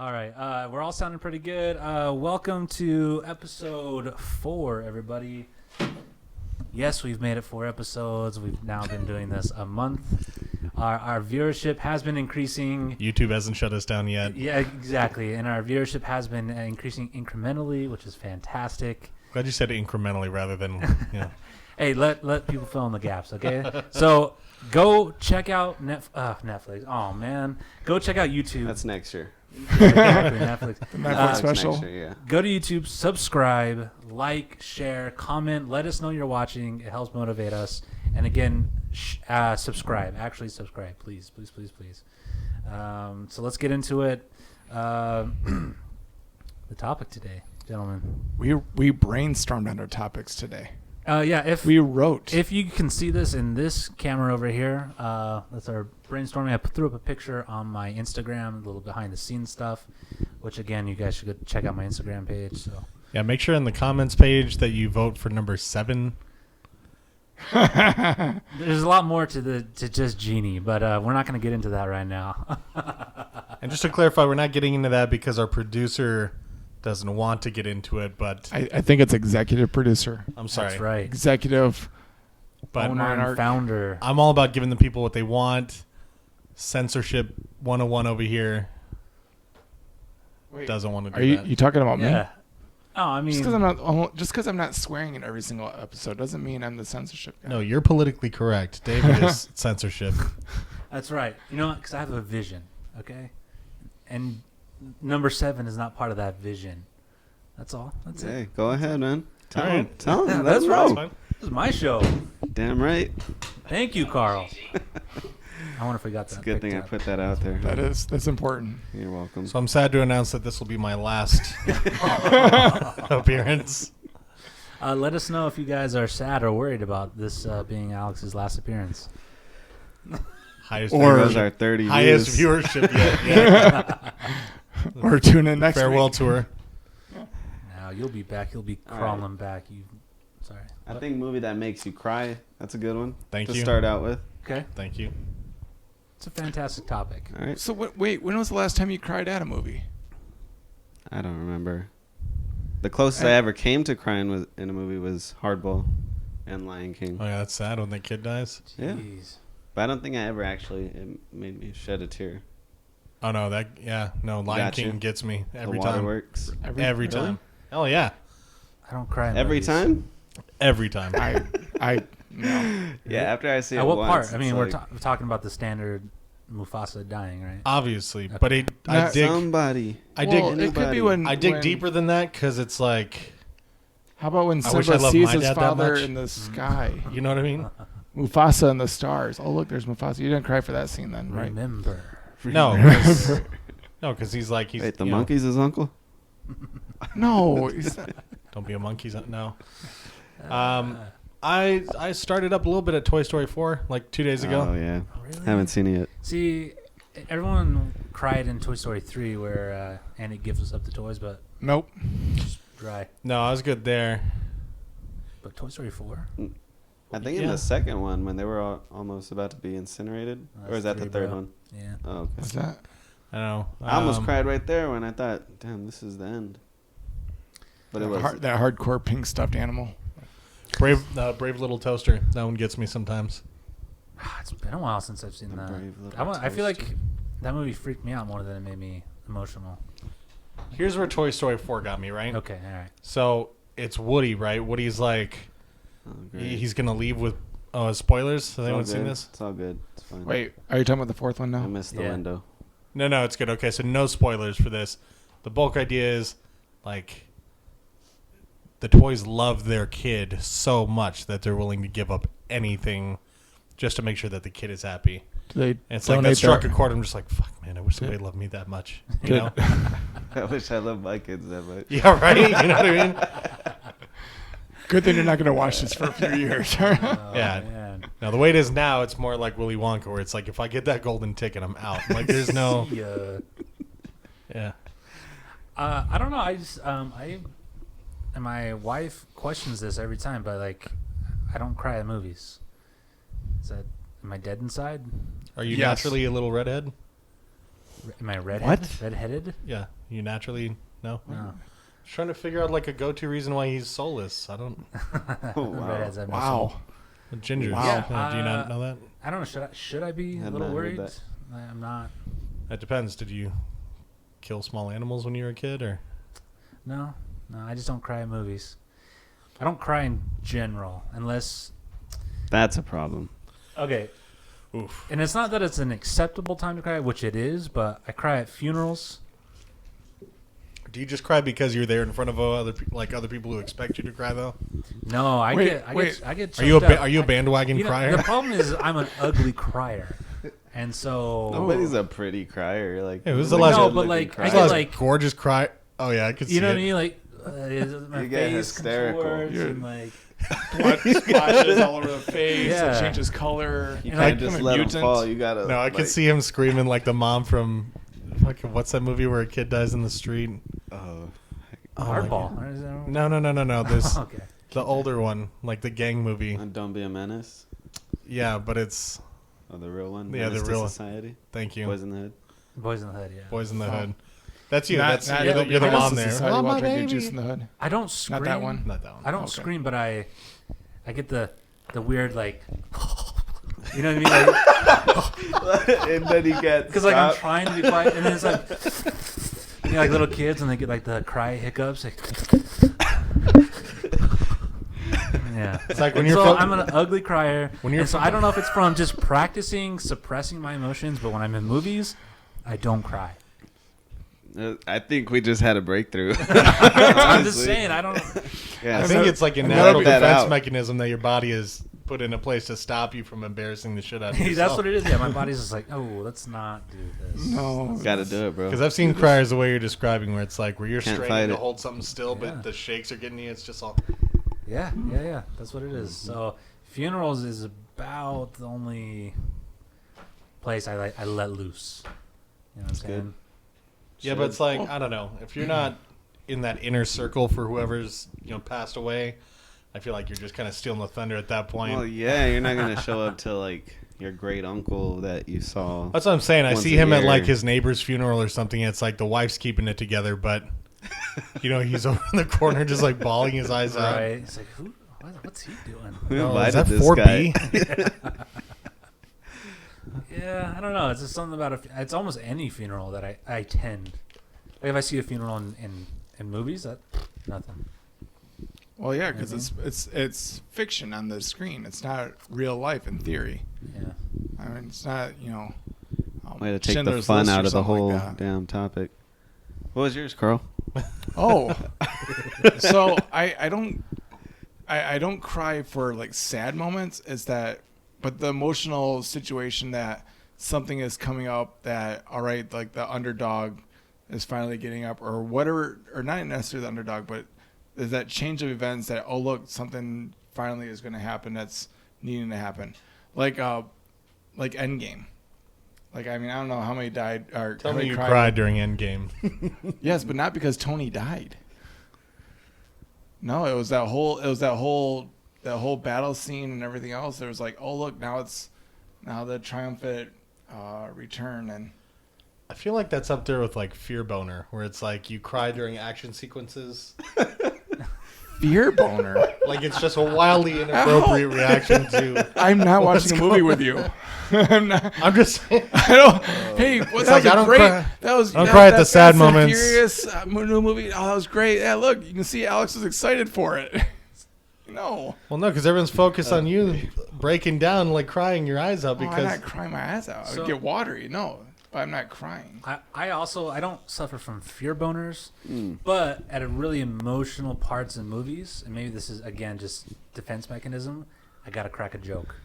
All right. We're all sounding pretty good. Welcome to episode 4, everybody. Yes, we've made it 4 episodes. We've now been doing this a month. Our viewership has been increasing. YouTube hasn't shut us down yet. Yeah, exactly. And our viewership has been increasing incrementally, which is fantastic. Glad you said incrementally rather than, Hey, let people fill in the gaps, okay? So go check out Netflix. Oh, man. Go check out YouTube. That's next year. Exactly, Netflix. The Netflix special. Next year, yeah. Go to YouTube, subscribe, like, share, comment. Let us know you're watching. It helps motivate us. And again, subscribe. Actually, subscribe, please, please, please, please. So let's get into it. The topic today, gentlemen. We brainstormed on our topics today. If We wrote. If you can see this in this camera over here, that's our brainstorming. I threw up a picture on my Instagram, a little behind the scenes stuff, which again, you guys should go check out my Instagram page. So yeah, make sure in the comments page that you vote for number 7. there's a lot more to just Genie, but we're not going to get into that right now. And just to clarify, we're not getting into that because our producer doesn't want to get into it, but I think it's executive producer. I'm sorry. That's right. Executive. But Owner and founder. I'm all about giving the people what they want. Censorship 101 over here. Wait, Doesn't want to do Are that. you talking about me? Yeah. Oh, I mean, Just because I'm not swearing in every single episode doesn't mean I'm the censorship guy. No, you're politically correct. David is censorship. that's right. You know what? Because I have a vision, okay? And number 7 is not part of that vision. That's all. That's it. Hey, go ahead, man. All right. Tell him. That's Let right. him know. Fine. This is my show. Damn right. Thank you, Carl. I wonder if we got that. It's a good thing I picked put that out there. That's important. You're welcome. So I'm sad to announce that this will be my last appearance. up. Let us know if you guys are sad or worried about this being Alex's last appearance. Highest, Or- Those are 30 highest views. viewership yet. Yeah. Or tune in next Farewell week. tour. Now you'll be back. You'll be All crawling back. Sorry. I think movie that makes you cry. That's a good one. Thank to you. start out with. Okay. Thank you. It's a fantastic topic. All right. So wait, when was the last time you cried at a movie? I don't remember. The closest I ever came to crying was in a movie was Hardball and Lion King. Oh yeah, that's sad when that kid dies. Yeah. Jeez. But I don't think I ever actually it made me shed a tear. Oh no, Lion Gotcha. King gets me every the time. Waterworks. Every time. Hell yeah, I don't cry in Every movies. time? every time. I no. Yeah, after I see it At what once, part? it's I mean, we're like, talking about the standard Mufasa dying, right? Obviously, Okay. but I Not dig. somebody. I Well, dig. it could be when I dig when- deeper than that because it's like, How about when I wish Simba I loved sees my his dad that father much. in the sky? you know what I mean? Mufasa and the stars. Oh look, there's Mufasa. You didn't cry for that scene then, right? Remember. No, because he's like Wait, the you know, monkey's his uncle? No. he's not- Don't be a monkey. No. I started up a little bit at Toy Story 4 like 2 days ago. Oh, yeah. Really? Haven't seen it yet. See, everyone cried in Toy Story 3 where Annie gives us up the toys, but Nope. just dry. No, I was good there. But Toy Story 4? I think in Yeah. the second one, when they were almost about to be incinerated. Or is that the 3, third bro. one? Yeah. Oh, okay. What's that? I don't know. I almost cried right there when I thought, damn, this is the end. But it was. That hardcore pink stuffed animal. Brave Little Toaster. That one gets me sometimes. It's been a while since I've seen The that. Brave Little I feel like Toaster. that movie freaked me out more than it made me emotional. Here's where Toy Story 4 got me, right? Okay, all right. So it's Woody, right? Woody's like, Oh, great. he's going to leave with, spoilers? Has It's all anyone seen good. this? It's all good. It's fine. Wait, are you talking about the fourth one I now? missed the Yeah. window. No, it's good. Okay, so no spoilers for this. The bulk idea is, like, the toys love their kid so much that they're willing to give up anything just to make sure that the kid is happy. Do they And it's like that donate struck their- a chord. I'm just like, fuck, man, I wish somebody loved me that much. You know? I wish I loved my kids that much. Yeah, right? You know what I mean? Good thing you're not going to watch this for a few years. Oh, Yeah. man. Now, the way it is now, it's more like Willy Wonka, where it's like, if I get that golden ticket, I'm out. Like, there's no... Yeah. Yeah. I don't know. I just and my wife questions this every time, but like, I don't cry at movies. Am I dead inside? Are you Yes. naturally a little redhead? Am I redheaded? What? Redheaded? Yeah, you naturally no. No. Just trying to figure out like a go-to reason why he's soulless. I don't. Oh, wow. Redheads have no Wow. soul. Gingers. Wow. Yeah, do you not know that? I don't know. Should I be a Have little not heard worried? that. I'm not. That depends. Did you kill small animals when you were a kid, or? No. I just don't cry in movies. I don't cry in general unless. That's a problem. Okay. Oof. And it's not that it's an acceptable time to cry, which it is, but I cry at funerals. Do you just cry because you're there in front of other people who expect you to cry though? No, I Wait, get. Are you a choked up. are you a bandwagon You know, crier? the problem is I'm an ugly crier, and so Nobody's a pretty crier. Like, Hey, who's the like last- a No, good-looking but, like, I crier. get, Those like- gorgeous cry. Oh yeah, I could see you know it. what I mean. Like my You get face hysterical. contorts You're- and like Blood splashes all over the face. Yeah. It changes color. You and can't I just become a let him mutant. fall. You gotta. No, I could see him screaming like the mom from fucking what's that movie where a kid dies in the street? Oh, Oh, my God. hardball. Is that- No. This okay. the older one, like the gang movie. Don't Be a Menace. Yeah, but it's Oh, the real one. Yeah, the Menace to real one. Society. thank you, Boys in the Hood. Boys in the Hood. Yeah. Boys in the Oh. Hood. That's you. Not- That's not you're, the, Don't you're Be the Menace mom to there. Society Oh, while my drinking baby. Juice in the Hood. I don't scream. Not that one. Not that one. I don't Okay. scream, but I get the weird like. You know what I mean? Like, And then he gets. because like I'm trying to be quiet, and then it's like, you know, like little kids, and they get like the cry hiccups. Like, yeah. It's like when And you're so fil- I'm an ugly crier. When you're and so fil- I don't know if it's from just practicing suppressing my emotions, but when I'm in movies, I don't cry. I think we just had a breakthrough. I'm just saying, I don't. Yeah, I so- think it's like a I've natural noted that defense out. mechanism that your body is put in a place to stop you from embarrassing the shit out of yourself. That's what it is. Yeah, my body's just like, oh, let's not do this. No. Gotta do it, bro. Because I've seen criers the way you're describing, where it's like where you're Can't fight straining to it. hold something still, Yeah. but the shakes are getting you. It's just all. Yeah. That's what it is. So funerals is about the only place I let loose. You know what I'm That's saying? good. Yeah, but it's like I don't know. If you're not in that inner circle for whoever's passed away, I feel like you're just kind of stealing the thunder at that point. Well, yeah, you're not gonna show up to like your great uncle that you saw. That's what I'm saying. I once see a him at year. like his neighbor's funeral or something. It's like the wife's keeping it together, but he's over in the corner just like bawling his eyes out. Right. It's like, what's he doing? Who Oh, invited is that this 4B? guy? Yeah, I don't know. It's just something about it's almost any funeral that I tend. Like if I see a funeral in movies, that nothing. Well, yeah, because it's fiction on the screen. It's not real life in theory. Yeah. I mean, it's not Way to take the Schindler's fun List or out of the something whole like that. damn topic. What was yours, Carl? Oh, so I don't cry for like sad moments. Is that, but the emotional situation that something is coming up that all right, like the underdog is finally getting up or whatever, or not necessarily the underdog, but there's that change of events that look, something finally is going to happen that's needing to happen, like Endgame. Like, I mean, I don't know how many died. Or Tell how me many you cried. cried during Endgame. Yes, but not because Tony died. No, it was that whole battle scene and everything else. There was like, oh look, now the triumphant return, and I feel like that's up there with like Fear Boner, where it's like you cry during action sequences. fear boner. Like it's just a wildly inappropriate reaction to. I'm not What's watching a movie with you. I'm not. I'm just saying. I don't. Hey, what's like, that I was don't great? cry- That was. I don't that- cry at the that sad Fast and moments. Furious new movie. Oh, that was great. Yeah, look, you can see Alex was excited for it. No. Well, no, because everyone's focused on you breaking down, like crying your eyes out Oh, I'm because not crying my eyes out. I So- would get watery. No, but I'm not crying. I also don't suffer from fear boners, Mm. but at a really emotional parts in movies, and maybe this is again just defense mechanism. I gotta crack a joke.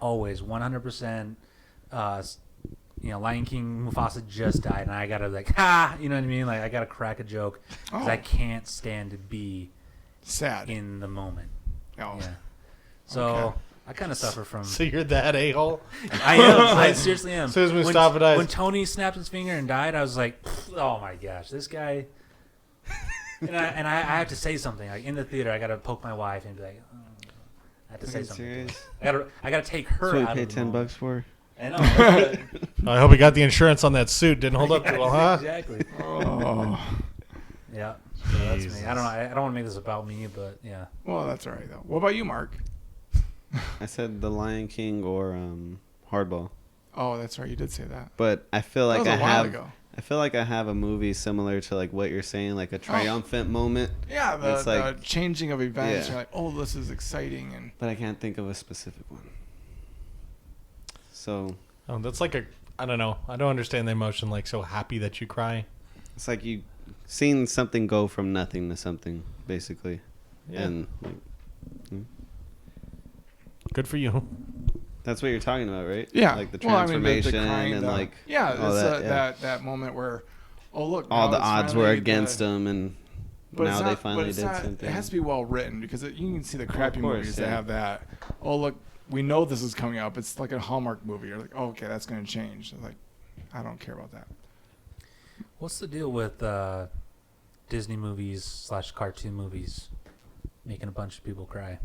Always 100%. Lion King Mufasa just died, and I gotta like you know what I mean? Like I gotta crack a joke because I Oh. can't stand to be Sad. in the moment. Oh. Yeah. So Okay. I kind of suffer from. so you're that a-hole. I am. I seriously am. As soon as we stop it, when Tony snapped his finger and died, I was like, "Oh my gosh, this guy!" and I have to say something. Like in the theater, I got to poke my wife and be like, oh. "I have to say Fucking something." serious? I got to take her That's what out we of paid the moment. $10 for. I know. I hope he got the insurance on that suit. Didn't hold up too well, huh? Exactly. Oh. Yeah. So that's Jesus. me. I don't know. I don't want to make this about me, but yeah. Well, that's all right though. What about you, Mark? I said The Lion King or Hardball, Oh, that's right. You did say that. but I feel like that was I a while have. ago. I feel like I have a movie similar to like what you're saying, like a triumphant moment, Yeah, It's the like- changing of events. Yeah. You're like, oh, this is exciting, and but I can't think of a specific one. So Oh, that's like a. I don't know. I don't understand the emotion. Like so happy that you cry. it's like you seen something go from nothing to something, basically, Yeah. and like, Good for you. that's what you're talking about, right? yeah, like the well, I mean, transformation crying, and like yeah, all it's that, that moment where, oh look, all now the it's odds were finally against them, and but now it's they not- finally but it's did not- something. It has to be well written because you can see the crappy course, movies that yeah. have that. Oh look, we know this is coming up. It's like a Hallmark movie. You're like, oh, okay, that's going to change. It's like, I don't care about that. What's the deal with Disney movies / cartoon movies making a bunch of people cry?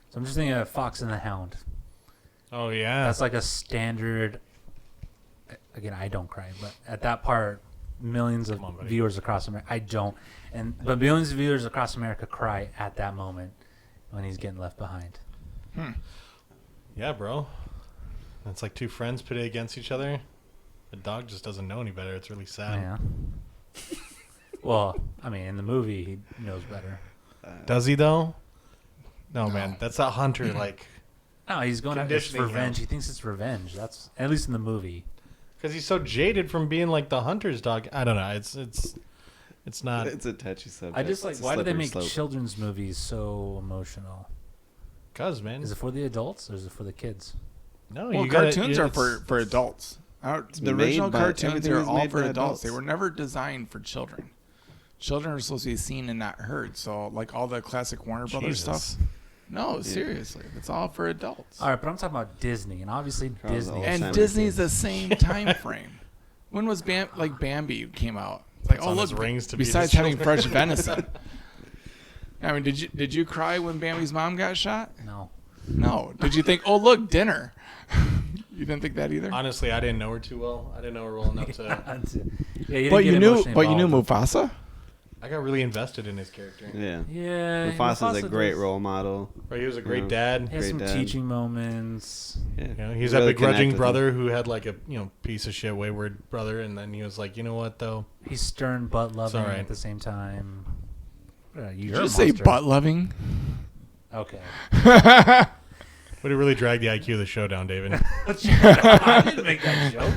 So I'm just thinking of Fox and the Hound. Oh yeah. That's like a standard. Again, I don't cry, but at that part, millions of Come on, buddy. viewers across America. I don't, but millions of viewers across America cry at that moment when he's getting left behind. Yeah, bro. It's like two friends pitted against each other. The dog just doesn't know any better. It's really sad. Yeah. Well, I mean, in the movie, he knows better. Does he though? No, man. That's that hunter. Like, No, he's going after his Conditioning revenge. him. He thinks it's revenge. That's at least in the movie. because he's so jaded from being like the hunter's dog. I don't know. It's not. It's a touchy subject. I just like, It's a why do they slippery make slope. children's movies so emotional? Cause man. Is it for the adults or is it for the kids? No, Well, you gotta- cartoons yeah, are it's- for adults. The made original by- cartoons everything are is all made for by adults. They adults. were never designed for children. Children are supposed to be seen and not heard. So, like all the classic Warner Brothers Jesus. stuff. No, seriously, it's all for adults. All right, but I'm talking about Disney, and obviously Charles Disney. Alzheimer's And Alzheimer's Disney's kids. the same time frame. When was Bambi came out? It's like, It's oh on look, his rings to be besides his having children. fresh venison. I mean, did you cry when Bambi's mom got shot? No. No. Did you think, oh look, dinner? You didn't think that either. Honestly, I didn't know her too well. I didn't know her well enough to. Yeah, you But didn't you get knew, emotionally but you knew involved. Mufasa. I got really invested in his character. Yeah. Yeah, Mufasa's a great does- role model. Right, he was a great Yeah. dad. He has some Great dad. teaching moments. Yeah. You know, he's Really that begrudging connect with brother him. who had like a piece of shit wayward brother, and then he was like, you know what though? He's stern but loving alright. at the same time. You're Did a you say monster. butt loving? Okay. Would it really drag the IQ of the show down, David? I didn't make that joke.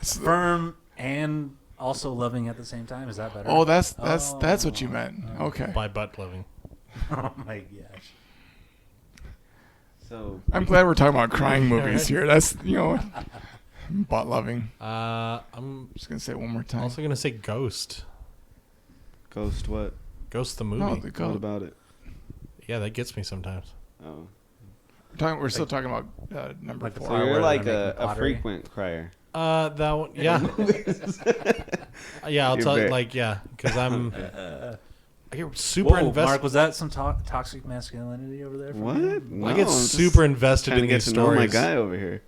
Firm and also loving at the same time. Is that better? Oh, that's what you meant. Okay. By butt loving. Oh my gosh. So I'm glad we're talking about crying movies here. That's butt loving. I'm Just gonna say it one more time. also gonna say Ghost. Ghost, what? Ghost the movie. No, the What goat. about it? Yeah, that gets me sometimes. Oh, We're still talking about number Like the 4. part so where you're like they're a making pottery? frequent crier. That one, yeah, yeah. I'll You're tell you, very- like, yeah, because I get super Whoa, invested. Mark, was that some toxic masculinity over there? from What? you? No, I get I'm just super invested trying in to get these to know my stories. guy over here.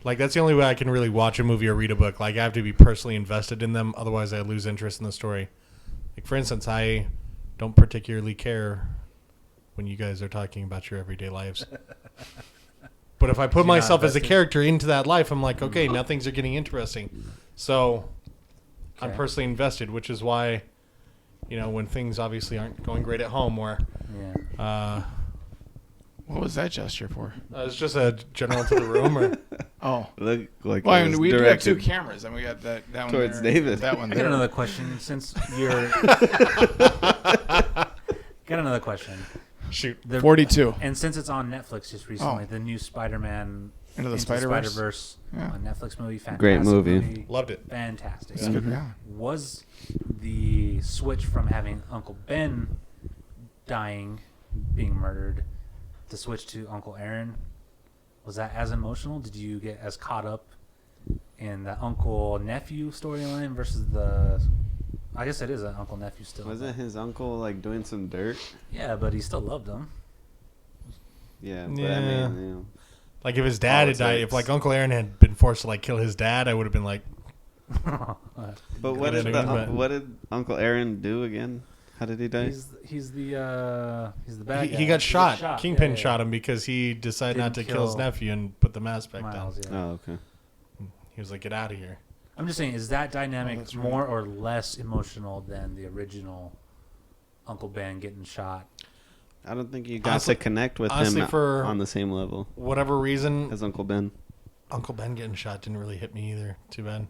Like that's the only way I can really watch a movie or read a book. Like I have to be personally invested in them, otherwise I lose interest in the story. Like for instance, I don't particularly care when you guys are talking about your everyday lives. But if I put You're not myself as a invested? character into that life, I'm like, okay, now things are getting interesting. So I'm Okay. personally invested, which is why, when things obviously aren't going great at home, or Yeah. What was that gesture for? it's just a general to the room, or Oh. Look like Well, it I mean, was we do have 2 directed cameras, and we got that one towards there, David. that one I got there. another question. Since you're. Got another question. shoot. 42. And since it's on Netflix just recently, Oh. the new Spider-Man Into the Spider-Verse? Spider-Verse Yeah. on Netflix movie. Fantastic Great movie. Loved it. Fantastic. It's good, yeah. Was the switch from having Uncle Ben dying, being murdered, to switch to Uncle Aaron, was that as emotional? Did you get as caught up in the uncle-nephew storyline versus the... I guess it is an uncle-nephew still. Wasn't his uncle like doing some dirt? Yeah, but he still loved him. Yeah, but Yeah. I mean, Like if his dad had died, Politics. if like Uncle Aaron had been forced to like kill his dad, I would have been like, But what Good did, ending, but- what did Uncle Aaron do again? How did he die? He's the bad guy. he got shot. Kingpin Yeah. shot him because he decided not to Didn't kill his kill nephew and put the mask back Miles, down. yeah. Oh, okay. He was like, "Get out of here." I'm just saying, is that dynamic that's right. more or less emotional than the original Uncle Ben getting shot? I don't think you got Honestly- to connect with honestly, him for- on the same level Whatever reason, as Uncle Ben. Uncle Ben getting shot didn't really hit me either. Too bad.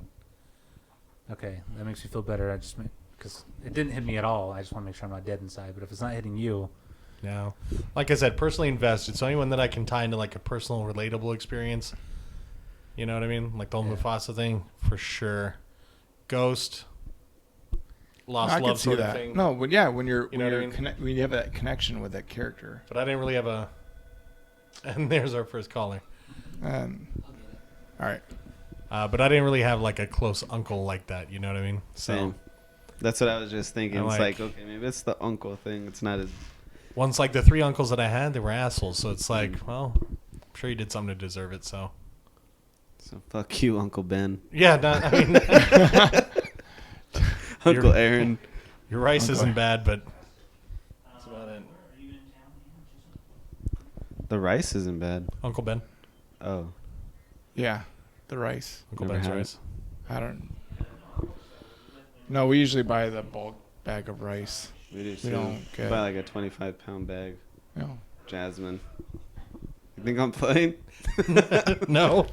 Okay, that makes me feel better. I just because it didn't hit me at all. I just want to make sure I'm not dead inside. But if it's not hitting you, No, like I said, personally invested. So anyone that I can tie into like a personal, relatable experience, you know what I mean? Like the whole Yeah. Mufasa thing, for sure. Ghost, lost I love could see sort of that. thing. No, but yeah, when you're You know when what I you're mean? when you have that connection with that character. But I didn't really have a. And there's our first caller. All right. But I didn't really have like a close uncle like that. You know what I mean? Same. That's what I was just thinking. I'm It's like- like, okay, maybe it's the uncle thing. It's not as. Once like the 3 uncles that I had, they were assholes. So it's like, well, I'm sure you did something to deserve it. So So fuck you, Uncle Ben. yeah, I mean, Uncle Aaron. your rice Okay. isn't bad, but that's about it. The rice isn't bad. Uncle Ben, Oh. Yeah, the rice. Uncle Never Ben's had it. rice. I don't. No, we usually buy the bulk bag of rice. We do We too. don't get. Buy like a 25-pound bag. No. Jasmine. You think I'm playing? No,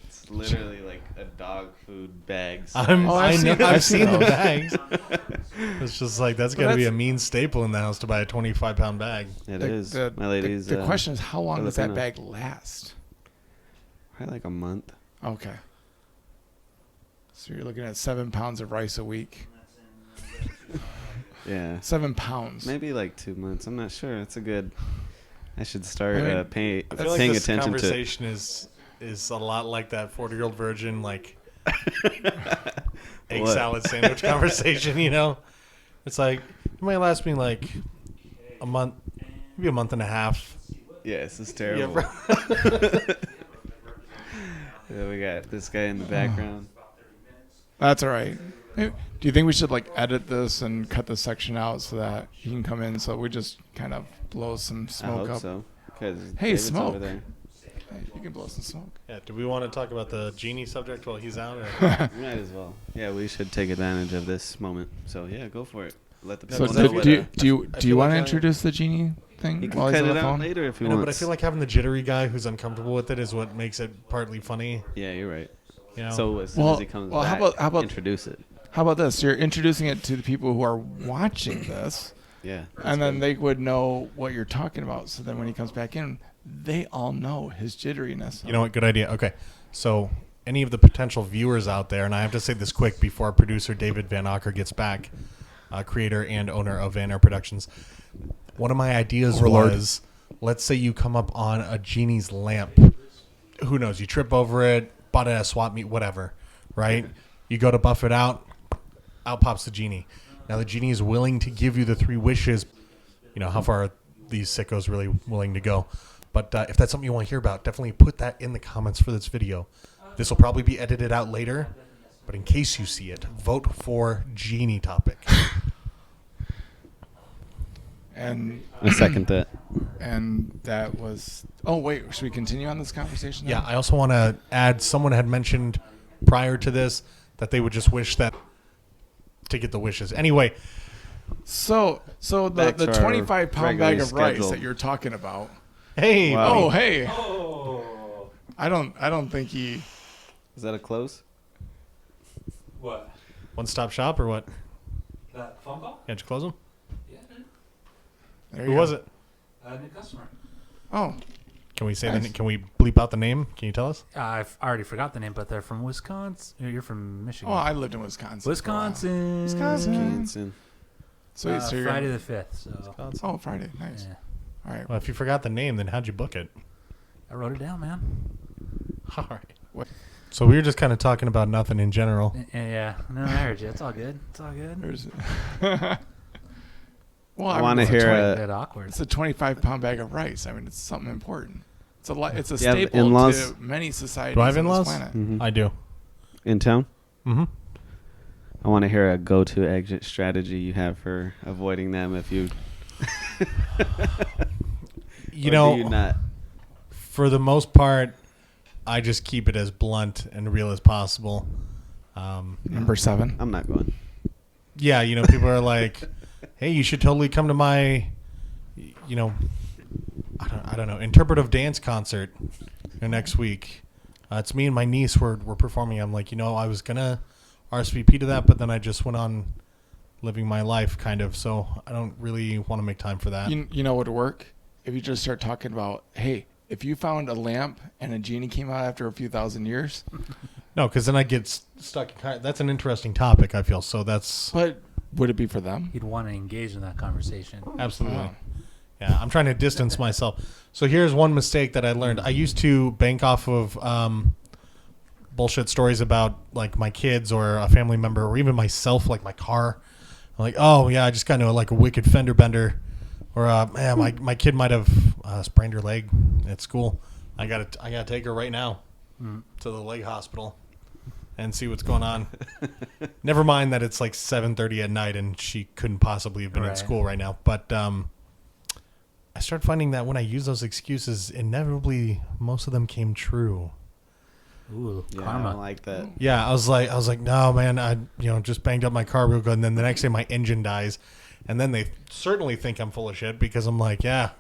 It's literally like a dog food bag. I'm. Oh, I I've know. seen- I've I've seen seen the those. bags. It's just like that's Well, got to be a that's- mean staple in the house to buy a 25-pound bag. It The- is. the- My lady's. The question is, how long does that Filipino. bag last? Probably like a month. Okay. So you're looking at 7 pounds of rice a week. Yeah. 7 pounds. Maybe like 2 months. I'm not sure. It's a good. I should start I mean, I feel like paying this attention to it. conversation is a lot like that 40-year-old virgin like egg What? salad sandwich conversation. You know, it's like it might last me like a month, maybe a month and a half. Yeah, this is Yeah, terrible. bro. Yeah, we got this guy in the background. That's all right. Do you think we should like edit this and cut this section out so that he can come in? So we just kind of blow some I smoke hope up. so. 'Cause Hey, David's smoke. over there. Hey, you can blow some smoke. Yeah. Do we want to talk about the genie subject while he's out? Or? We might as well. Yeah, we should take advantage of this moment. So yeah, go for it. Let the So people but know do- what. do you I do you feel want to like I- introduce the genie thing You can while he's cut on it the out phone? later if you I know, want. but I feel like having the jittery guy who's uncomfortable with it is what makes it partly funny. Yeah, you're right. You know. So as soon Well- as he comes well, how back, about- introduce it? How about this? You're introducing it to the people who are watching this, Yeah. and then they would know what you're talking about. So then when he comes back in, they all know his jitteriness. You know what? Good idea. Okay. So, any of the potential viewers out there, and I have to say this quick before our producer David Van Acker gets back, creator and owner of Van Air Productions. One of my ideas Overlord. was, let's say you come up on a genie's lamp. Who knows? You trip over it, bought it at a swap meet, whatever, right? You go to buff it out pops the genie. Now the genie is willing to give you the 3 wishes. You know, how far are these sickos really willing to go? But if that's something you want to hear about, definitely put that in the comments for this video. This will probably be edited out later, but in case you see it, vote for genie topic. And I second that. and that was. Oh wait, should we continue on this conversation? Yeah, then? I also want to add, someone had mentioned prior to this that they would just wish that to get the wishes. Anyway, So the Back to our 25-pound bag of rice regularly that you're talking about. hey, Wow. buddy. Oh hey. I don't think he. Is that a close? what? One-stop shop or what? That phone call? Can't you close them? Yeah, There Who you was go. it? new customer. Oh, Can we say Nice. Can we bleep out the name? Can you tell us? I've already forgot the name, but they're from Wisconsin. You're from Michigan. oh, I lived in Wisconsin. for a while. Wisconsin. Wisconsin. Wisconsin. Sweet. So you're Friday gonna- the 5th. So Oh, Friday. Nice. yeah, All right. Well, if you forgot the name, then how'd you book it? I wrote it down, man. All right. What? So we were just kind of talking about nothing in general. Yeah, no, I heard you. It's all good. It's all good. There's. well, I wanna it's a hear 20 a- A bit awkward. It's a 25-pound bag of rice. I mean, it's something important. It's a You have staple in-laws? to many societies Do I have on this in-laws? planet. Mhm. I do. In town? Mm-hmm. I want to hear a go-to exit strategy you have for avoiding them if you. You Or know, do you not? for the most part, I just keep it as blunt and real as possible. Number 7. I'm not going. Yeah, you know, people are like, "Hey, you should totally come to my, you know, I don't know, interpretive dance concert next week." It's me and my niece. We're performing. I'm like, I was gonna RSVP to that, but then I just went on living my life, kind of. So I don't really want to make time for that. You know what would work? If you just start talking about, hey, if you found a lamp and a genie came out after a few thousand years. No, because then I get stuck. That's an interesting topic, I feel. So that's But would it be for them? He'd want to engage in that conversation. absolutely. Oh. Yeah, I'm trying to distance myself. So here's one mistake that I learned. I used to bank off of bullshit stories about like my kids or a family member or even myself, like my car. I'm like, oh yeah, I just got into like a wicked fender bender, or man, my kid might have sprained her leg at school. I gotta take her right now to the leg hospital and see what's going on. Never mind that it's like 7:30 at night and she couldn't possibly have been in Right. school right now. But I started finding that when I use those excuses, inevitably most of them came true. Ooh, Yeah, I karma. don't like that. Yeah, I was like, no, man, I just banged up my car real good, and then the next day my engine dies, and then they certainly think I'm full of shit because I'm like, yeah,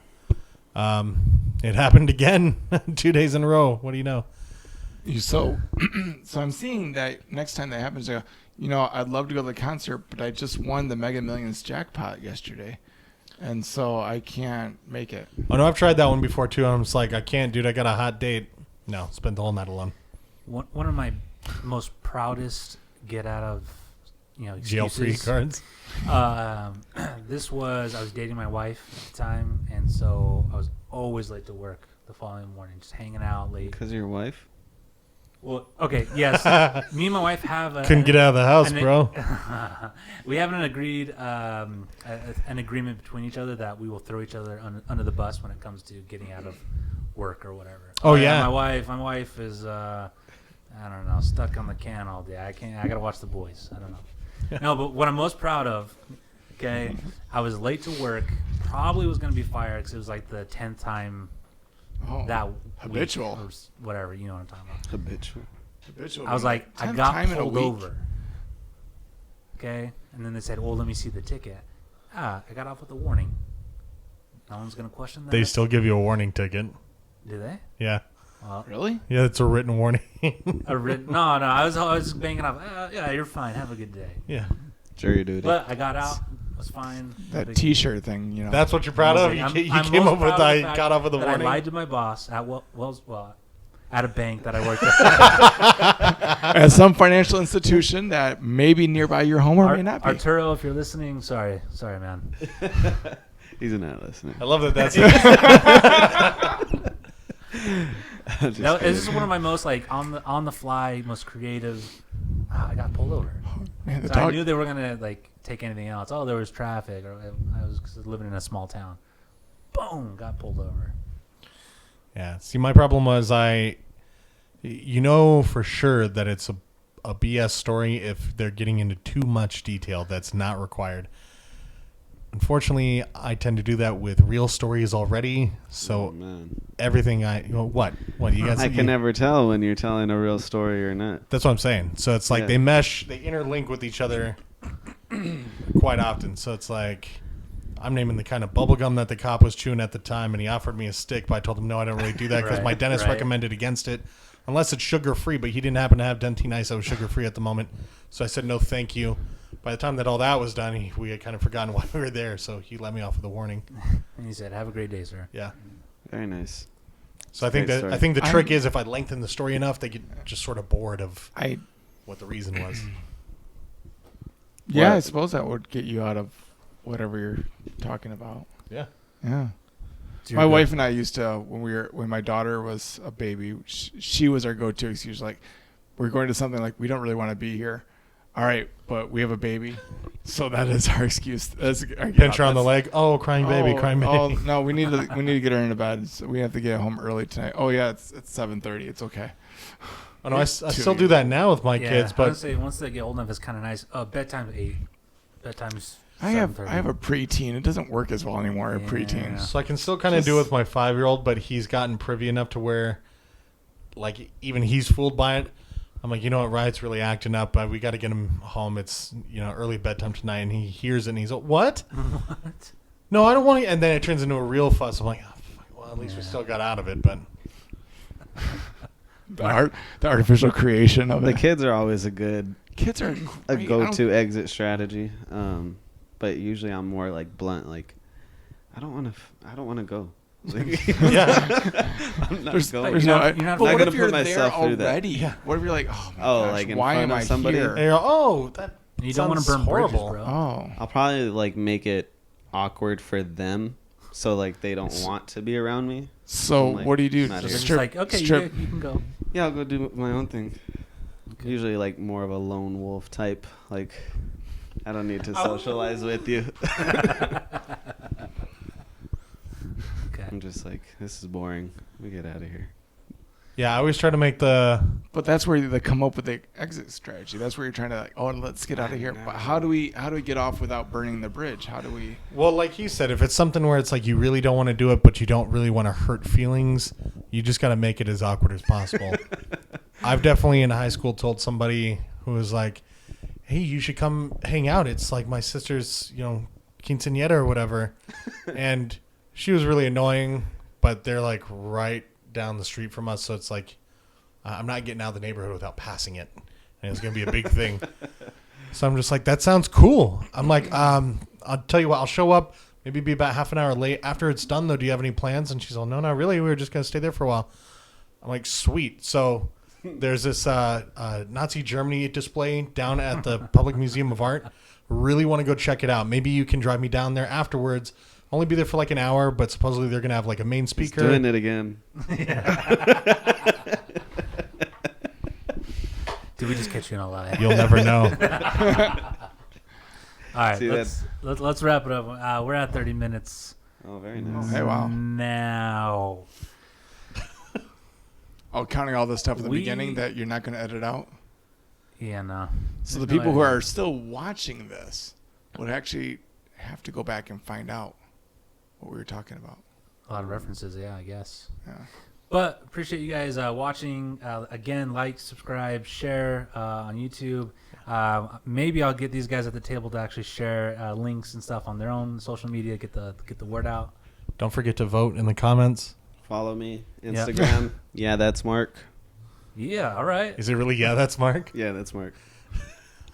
it happened again 2 days in a row. What do you know? So I'm seeing that next time that happens, I go, I'd love to go to the concert, but I just won the Mega Millions jackpot yesterday, and so I can't make it. Oh no, I've tried that one before too, and I'm just like, I can't, dude. I got a hot date. No, spent the whole night alone. One of my most proudest get out of Jail free excuses. cards. I was dating my wife at the time, and so I was always late to work the following morning, just hanging out late. Because of your wife? Well, okay, yes, me and my wife have Couldn't get out of the house, bro. We have an agreed an agreement between each other that we will throw each other under the bus when it comes to getting out of work or whatever. Oh, yeah. My wife is I don't know, stuck on the can all day. I gotta watch The Boys. I don't know. No, but what I'm most proud of, okay, I was late to work. Probably was gonna be fired because it was like the 10th time Oh, that habitual. week or whatever. You know what I'm talking about. Habitual. I was like, I 10th got time in a pulled week. over. Okay, and then they said, "Well, let me see the ticket." I got off with a warning. No one's gonna question that. They still give you a warning ticket. Do they? Yeah, Well, Really? yeah, it's a written warning. no. I was banging off. Yeah, you're fine. Have a good day. Yeah, Jury duty. But I got out. Was fine. That Big- T-shirt thing, that's what you're proud of. I'm- You I'm came most up with proud of the I fact got off with a that warning. I lied to my boss at a bank that I worked at. At some financial institution that may be nearby your home or may not be. Arturo, if you're listening, sorry, man. He's not listening. I love that. That's This is one of my most like on the fly, most creative. I got pulled over. Man, the So I dog. knew they were gonna like take anything else. Oh, there was traffic, or I was living in a small town. Boom, got pulled over. Yeah. See, my problem was for sure that it's a BS story if they're getting into too much detail that's not required. Unfortunately, I tend to do that with real stories already. So Oh, man. everything what you guys? I can never tell when you're telling a real story or not. That's what I'm saying. So it's like Yeah. they mesh, they interlink with each other quite often. So it's like I'm naming the kind of bubble gum that the cop was chewing at the time, and he offered me a stick, but I told him no, I don't really do that because Right, my dentist right. recommended against it, unless it's sugar free. But he didn't happen to have Dentine Ice that was sugar free at the moment, so I said no, thank you. By the time that all that was done, we had kind of forgotten why we were there, so he let me off with a warning. And he said, "Have a great day, sir." Yeah. Very nice. So I think Great that story. the trick is if I lengthen the story enough, they get just sort of bored of what the reason was. Yeah, What? I suppose that would get you out of whatever you're talking about. Yeah. Yeah. It's your My good- wife and I used to when my daughter was a baby, she was our go-to excuse. Like, we're going to something like we don't really want to be here. All right, but we have a baby, So that is our excuse. That's Pinch her on the leg. Oh, crying baby, crying baby. Oh no, we need to get her into bed. So we have to get home early tonight. Oh yeah, it's 7:30. It's okay. Oh, no, I still do that now with my kids, but honestly, once they get old enough, it's kind of nice. Bedtime's 8. Bedtime's I have 7:30. a preteen. It doesn't work as well anymore. A preteen. so I can still kind of do it with my 5-year-old, but he's gotten privy enough to where, like, even he's fooled by it. I'm like, you know what, Riot's really acting up. We got to get him home. It's, early bedtime tonight, and he hears it, and he's like, what? What? No, I don't want to. And then it turns into a real fuss. I'm like, oh, fuck, well, at least we still got out of it, but. The artificial creation of The it. kids are always a good Kids are a great. go-to exit strategy. But usually I'm more like blunt. Like, I don't want to go. Like, Yeah. I'm not There's going. no- but you're not what gonna if you're put there myself through that. already? Yeah. What if you're like, oh my Oh, gosh, like in why front am of I somebody? here? And you're like, oh, that You don't want to burn horrible. bridges, bro. Oh, I'll probably like make it awkward for them, so like they don't want to be around me. so Like, what do you do? not So here. it's Strip, like, okay, strip. you can go. Yeah, I'll go do my own thing. Usually like more of a lone wolf type. Like, I don't need to socialize with you. Okay. I'm just like, this is boring. We get out of here. Yeah, I always try to make the. But that's where they come up with the exit strategy. That's where you're trying to like, oh, let's get out of here. But how do we get off without burning the bridge? How do we? Well, like he said, if it's something where it's like you really don't want to do it, but you don't really want to hurt feelings, you just got to make it as awkward as possible. I've definitely in high school told somebody who was like, hey, you should come hang out. It's like my sister's, quinceañera or whatever. And she was really annoying, but they're like right down the street from us. So it's like, I'm not getting out of the neighborhood without passing it. And it's going to be a big thing. So I'm just like, that sounds cool. I'm like, I'll tell you what, I'll show up, maybe be about half an hour late. After it's done, though, do you have any plans? And she's like, no, not really. We were just going to stay there for a while. I'm like, sweet. So there's this Nazi Germany display down at the Public Museum of Art. Really want to go check it out. Maybe you can drive me down there afterwards. Only be there for like an hour, but supposedly they're going to have like a main He's speaker. doing it again. Did we just catch you in a lie? You'll never know. All right, See, let's wrap it up. We're at 30 minutes Oh, very nice. Hey, wow. now. Oh, counting all the stuff at the We- beginning that you're not going to edit out. Yeah, no. So the There's no people who editing. are still watching this would actually have to go back and find out what we were talking about. A lot of references, yeah, I guess. Yeah. But appreciate you guys watching. Again, like, subscribe, share on YouTube. Maybe I'll get these guys at the table to actually share links and stuff on their own social media. Get the word out. Don't forget to vote in the comments. Follow me. Yep. Instagram. Yeah, that's Mark. Yeah. All right. Is it really? Yeah, that's Mark. Yeah, that's Mark.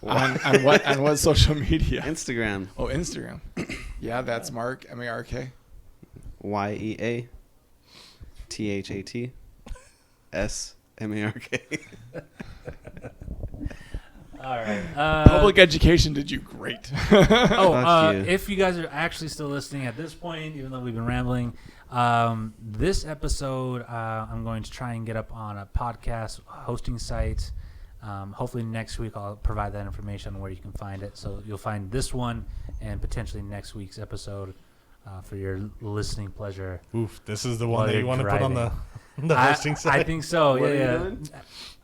on what social media? Instagram. Oh, Instagram. Yeah, that's Mark, MARK. YEATHATSMARK. All right. Public education did you great. Fuck you. If you guys are actually still listening at this point, even though we've been rambling, this episode I'm going to try and get up on a podcast hosting site. Hopefully next week I'll provide that information on where you can find it. So you'll find this one and potentially next week's episode for your listening pleasure. Oof, this is the While one that you you're want to put on the I, hosting site. I think so. What are you Yeah. doing?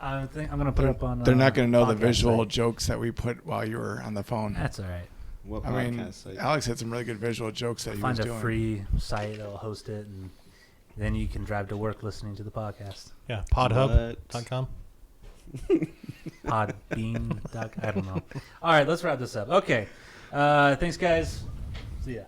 I'm going to put it up on. They're not going to know the podcast visual site. jokes that we put while you were on the phone. That's all right. What I mean, podcast site? Alex had some really good visual jokes that he Find was a doing. free site that'll host it, and then you can drive to work listening to the podcast. Yeah, podhub.com. Podbean. I don't know. All right, let's wrap this up. Okay. Thanks, guys. See ya.